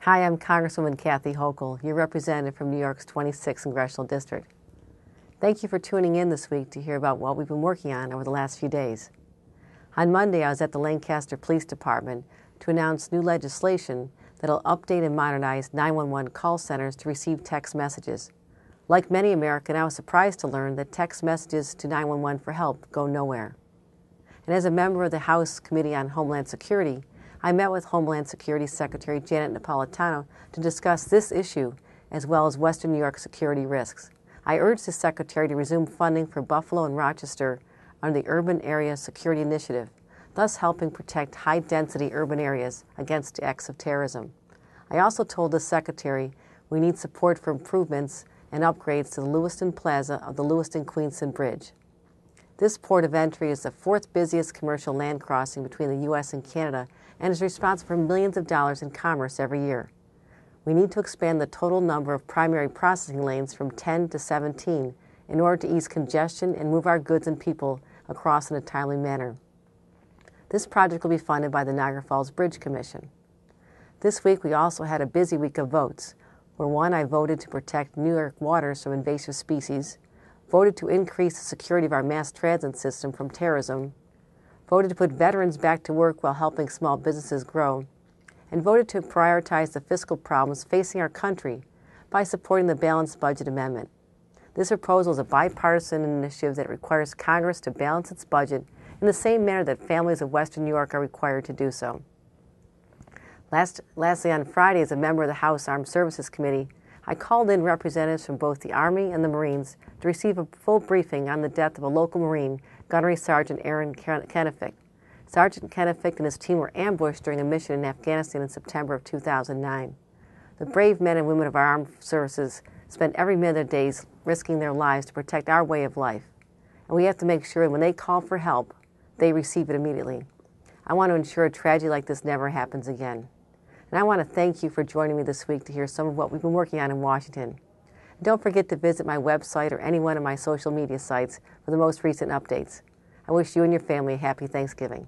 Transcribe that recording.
Hi, I'm Congresswoman Hochul, your representative from New York's 26th Congressional District. Thank you for tuning in this week to hear about what we've been working on over the last few days. On Monday, I was at the Lancaster Police Department to announce new legislation that will update and modernize 911 call centers to receive text messages. Like many Americans, I was surprised to learn that text messages to 911 for help go nowhere. And as a member of the House Committee on Homeland Security, I met with Homeland Security Secretary Janet Napolitano to discuss this issue as well as Western New York security risks. I urged the Secretary to resume funding for Buffalo and Rochester under the Urban Area Security Initiative, thus helping protect high-density urban areas against acts of terrorism. I also told the Secretary we need support for improvements and upgrades to the Lewiston Plaza of the Lewiston-Queenston Bridge. This port of entry is the fourth busiest commercial land crossing between the U.S. and Canada and is responsible for millions of dollars in commerce every year. We need to expand the total number of primary processing lanes from 10 to 17 in order to ease congestion and move our goods and people across in a timely manner. This project will be funded by the Niagara Falls Bridge Commission. This week we also had a busy week of votes, where one, I voted to protect New York waters from invasive species, voted to increase the security of our mass transit system from terrorism, voted to put veterans back to work while helping small businesses grow, and voted to prioritize the fiscal problems facing our country by supporting the Balanced Budget Amendment. This proposal is a bipartisan initiative that requires Congress to balance its budget in the same manner that families of Western New York are required to do so. Lastly, on Friday, as a member of the House Armed Services Committee, I called in representatives from both the Army and the Marines to receive a full briefing on the death of a local Marine, Gunnery Sergeant Aaron Kenefick. Sergeant Kenefick and his team were ambushed during a mission in Afghanistan in September of 2009. The brave men and women of our armed services spend every minute of their days risking their lives to protect our way of life. And we have to make sure when they call for help, they receive it immediately. I want to ensure a tragedy like this never happens again. And I want to thank you for joining me this week to hear some of what we've been working on in Washington. And don't forget to visit my website or any one of my social media sites for the most recent updates. I wish you and your family a happy Thanksgiving.